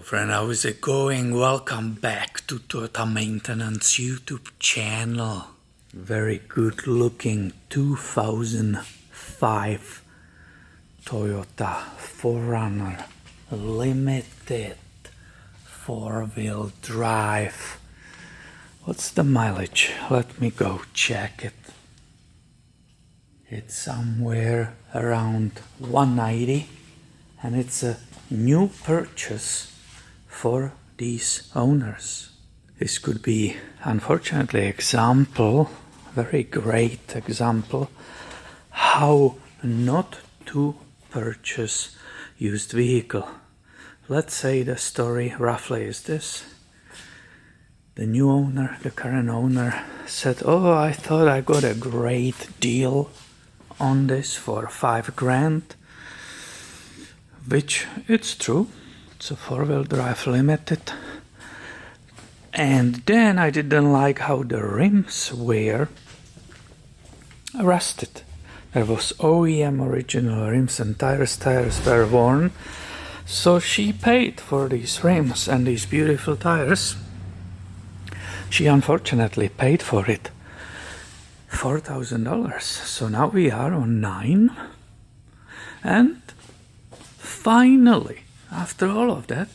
Hello friend, how is it going? Welcome back to Toyota Maintenance YouTube channel. Very good looking 2005 Toyota 4Runner Limited 4-wheel drive. What's the mileage? Let me go check it. It's somewhere around 190 and it's a new purchase for these owners. This could be, unfortunately, very great example, how not to purchase used vehicle. Let's say the story roughly is this. The new owner, the current owner, said, "Oh, I thought I got a great deal on this for $5,000, which it's true. It's a 4-wheel drive limited. And then I didn't like how the rims were rusted. There was OEM original rims and tires were worn. So she paid for these rims and these beautiful tires. She unfortunately paid for it $4,000. So now we are on 9. And finally, after all of that,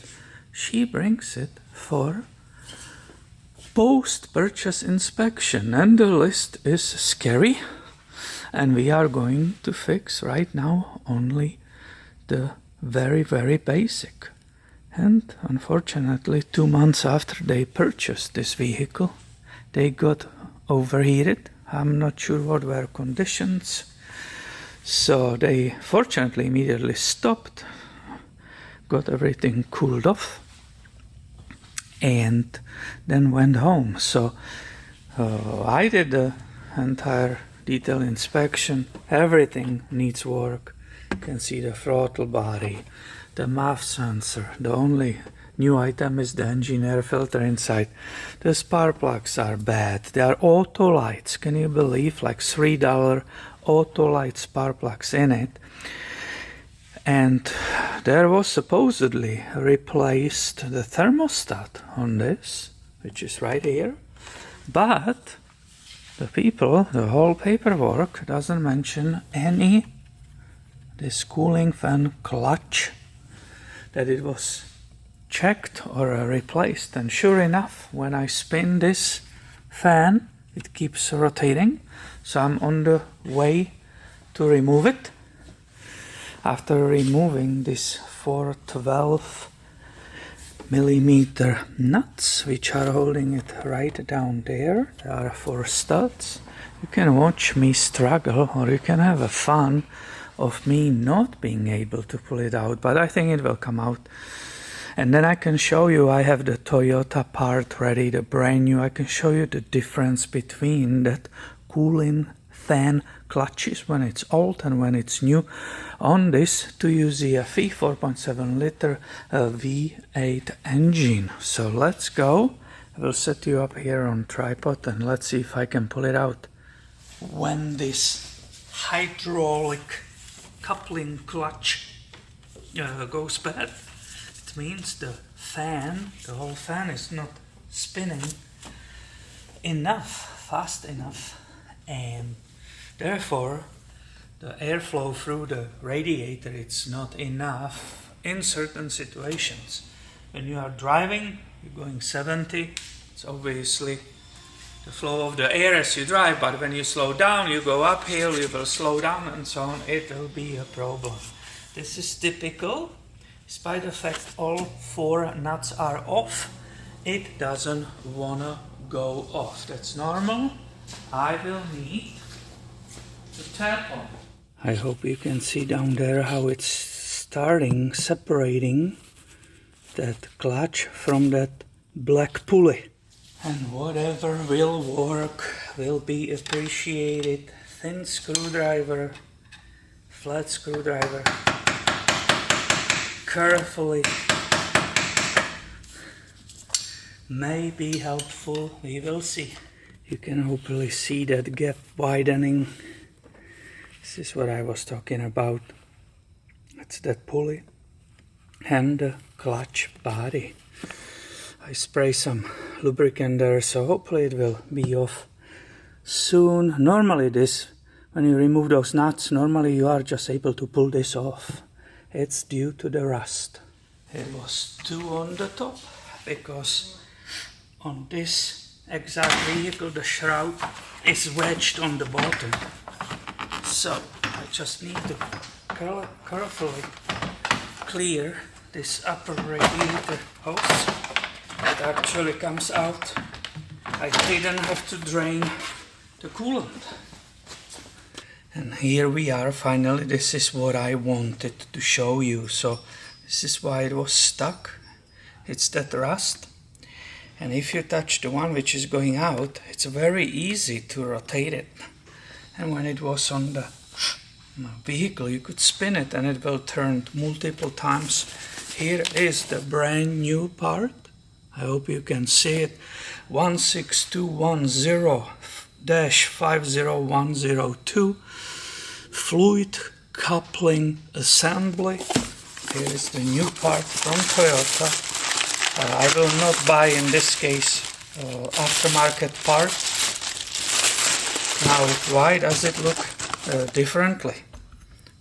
she brings it for post-purchase inspection, and the list is scary, and we are going to fix right now only the very basic. And unfortunately, 2 months after they purchased this vehicle, they got overheated. I'm not sure what were conditions. So they fortunately immediately stopped, got everything cooled off, and then went home. So I did the entire detail inspection. Everything needs work. You can see the throttle body, the MAF sensor. The only new item is the engine air filter inside. The spark plugs are bad. They are auto lights. Can you believe? Like $3 auto light spark plugs in it. And there was supposedly replaced the thermostat on this, which is right here. But the whole paperwork doesn't mention this cooling fan clutch, that it was checked or replaced. And sure enough, when I spin this fan, it keeps rotating. So I'm on the way to remove it. After removing these 4 12mm nuts, which are holding it right down there, there are 4 studs. You can watch me struggle, or you can have a fun of me not being able to pull it out, but I think it will come out. And then I can show you, I have the Toyota part ready, the brand new. I can show you the difference between that cooling fan clutches when it's old and when it's new on this 2UZFE 4.7 liter V8 engine. So let's go. I will set you up here on tripod and let's see if I can pull it out. When this hydraulic coupling clutch goes bad, it means the whole fan is not spinning fast enough, and therefore the airflow through the radiator, it's not enough in certain situations. When you are driving, you're going 70, it's obviously the flow of the air as you drive, but when you slow down, you go uphill, you will slow down and so on, it will be a problem. This is typical. Despite the fact all 4 nuts are off, it doesn't wanna go off. That's normal. I will need to tap on. I hope you can see down there how it's separating that clutch from that black pulley. And whatever will work will be appreciated. Thin screwdriver, flat screwdriver, carefully, may be helpful. We will see. You can hopefully see that gap widening. This is what I was talking about. It's that pulley and the clutch body. I spray some lubricant there, so hopefully it will be off soon. Normally this, when you remove those nuts, normally you are just able to pull this off. It's due to the rust. It was two on the top because on this exact vehicle the shroud is wedged on the bottom. So I just need to carefully clear this upper radiator hose that actually comes out. I didn't have to drain the coolant. And here we are, finally. This is what I wanted to show you. So this is why it was stuck. It's that rust. And if you touch the one which is going out, it's very easy to rotate it. And when it was on the vehicle, you could spin it and it will turn multiple times. Here is the brand new part. I hope you can see it. 16210-50102 fluid coupling assembly. Here is the new part from Toyota. I will not buy in this case aftermarket part. Now why does it look differently?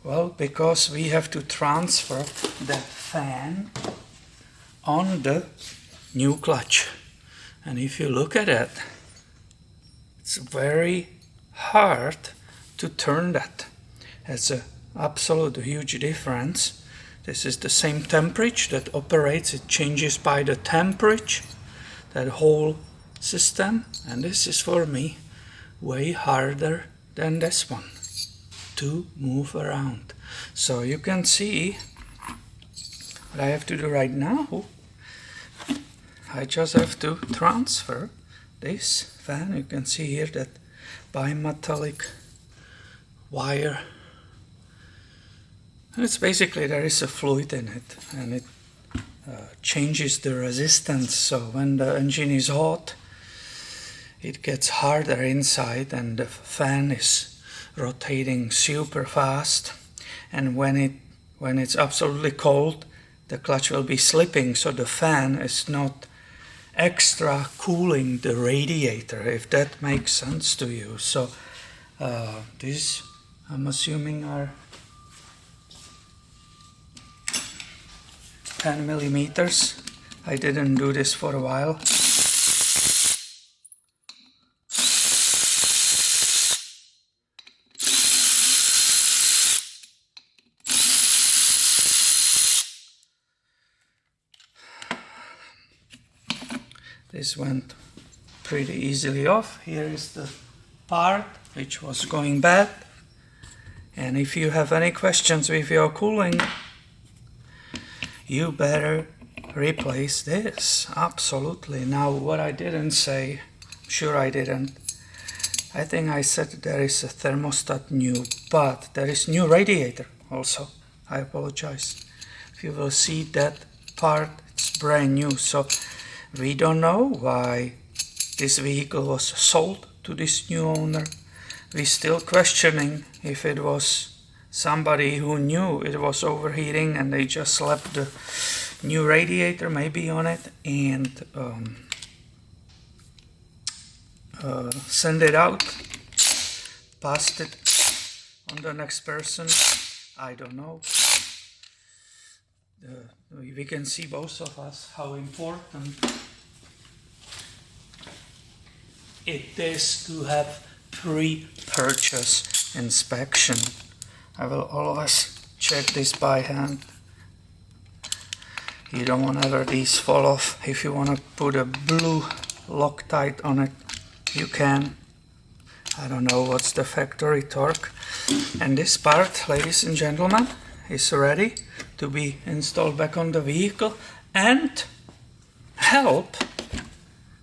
Well, because we have to transfer the fan on the new clutch. And if you look at it, it's very hard to turn that. It's an absolute huge difference. This is the same temperature that operates. It changes by the temperature, that whole system. And this is for me way harder than this one to move around. So you can see what I have to do right now. I just have to transfer this fan. You can see here that bimetallic wire. And it's basically, there is a fluid in it, and it changes the resistance. So when the engine is hot, it gets harder inside and the fan is rotating super fast. And when it's absolutely cold, the clutch will be slipping, so the fan is not extra cooling the radiator, if that makes sense to you. So these, I'm assuming, are 10 millimeters. I didn't do this for a while. This went pretty easily off. Here is the part which was going bad. And if you have any questions with your cooling, you better replace this. Absolutely. Now, what I didn't say, I'm sure I didn't. I think I said there is a thermostat new, but there is new radiator also. I apologize. If you will see that part, it's brand new. So we don't know why this vehicle was sold to this new owner. We're still questioning if it was somebody who knew it was overheating and they just slapped the new radiator maybe on it and send it out, passed it on the next person. I don't know. We can see both of us how important it is to have pre-purchase inspection. I will always check this by hand. You don't want ever these fall off. If you want to put a blue Loctite on it, you can. I don't know what's the factory torque. And this part, ladies and gentlemen, is ready to be installed back on the vehicle and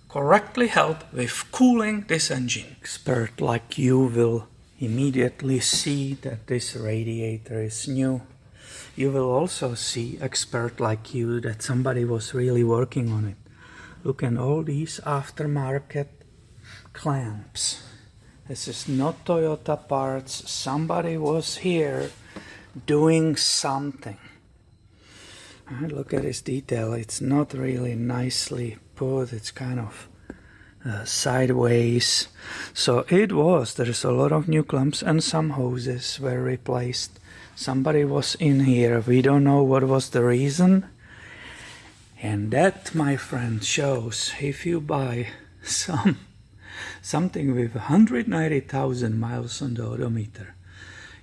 correctly help with cooling this engine. Expert like you will immediately see that this radiator is new. You will also see, expert like you, that somebody was really working on it. Look at all these aftermarket clamps. This is not Toyota parts. Somebody was here doing something. Look at this detail. It's not really nicely put. It's kind of sideways. So there's a lot of new clamps and some hoses were replaced. Somebody was in here. We don't know what was the reason. And that, my friend, shows if you buy something with 190,000 miles on the odometer,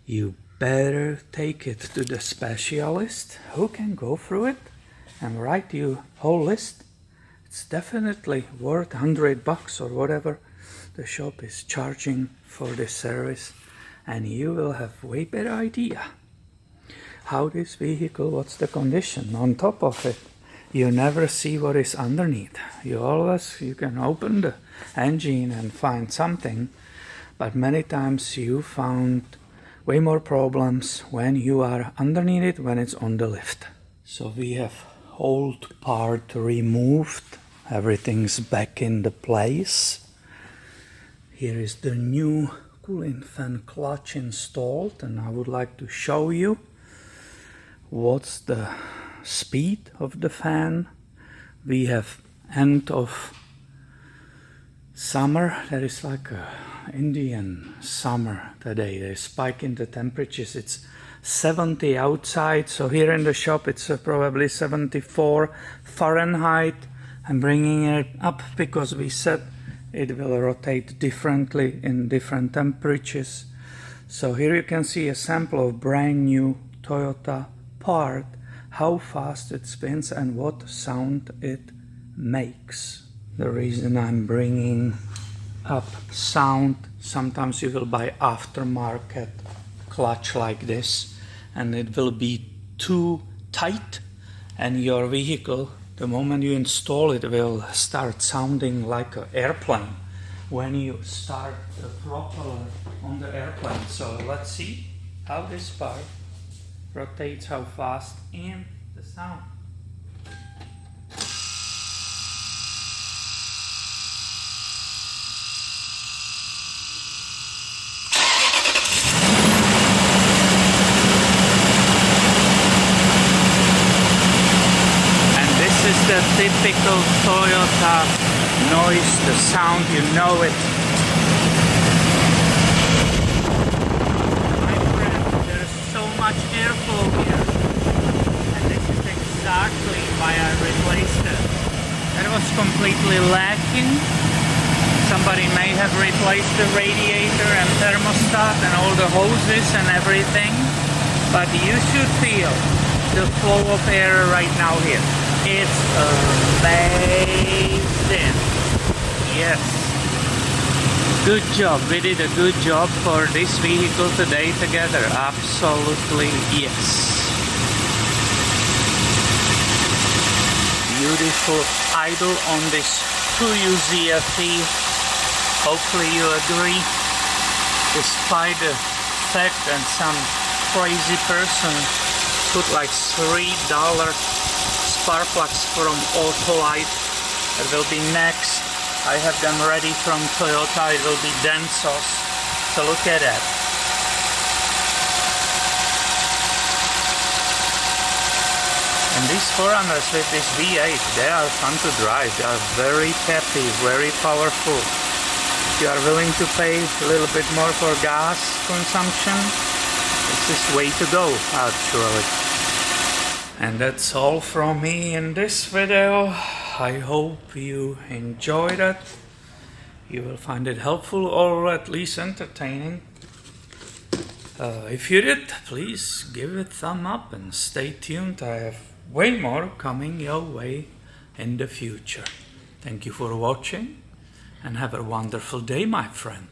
you better take it to the specialist who can go through it and write you whole list. It's definitely worth $100 or whatever the shop is charging for this service, and you will have way better idea how this vehicle, what's the condition. On top of it, you never see what is underneath. You can open the engine and find something, but many times you found way more problems when you are underneath it, when it's on the lift. So we have old part removed, everything's back in the place. Here is the new cooling fan clutch installed, and I would like to show you what's the speed of the fan. We have end of summer. There is like a Indian summer today. There's spike in the temperatures. It's 70 outside, so here in the shop it's probably 74 Fahrenheit. I'm bringing it up because we said it will rotate differently in different temperatures. So here you can see a sample of brand new Toyota part, how fast it spins and what sound it makes. The reason I'm bringing up sound, sometimes you will buy aftermarket clutch like this and it will be too tight, and your vehicle, the moment you install it, will start sounding like an airplane when you start the propeller on the airplane. So let's see how this part rotates, how fast, and the sound. The typical Toyota noise, the sound, you know it. My friend, there's so much airflow here, and this is exactly why I replaced it. That was completely lacking. Somebody may have replaced the radiator and thermostat and all the hoses and everything, but you should feel the flow of air right now here. It's amazing. Yes. Good job. We did a good job for this vehicle today together. Absolutely yes. Beautiful idle on this 2U ZFE. Hopefully you agree. Despite the fact that some crazy person put like $3 spark plugs from Autolite. It will be next. I have them ready from Toyota. It will be Densos. So look at that. And these 4Runners with this V8, they are fun to drive. They are very peppy, very powerful. If you are willing to pay a little bit more for gas consumption, this is way to go actually. And that's all from me in this video. I hope you enjoyed it. You will find it helpful or at least entertaining. If you did, please give it a thumb up and stay tuned. I have way more coming your way in the future. Thank you for watching and have a wonderful day, my friend.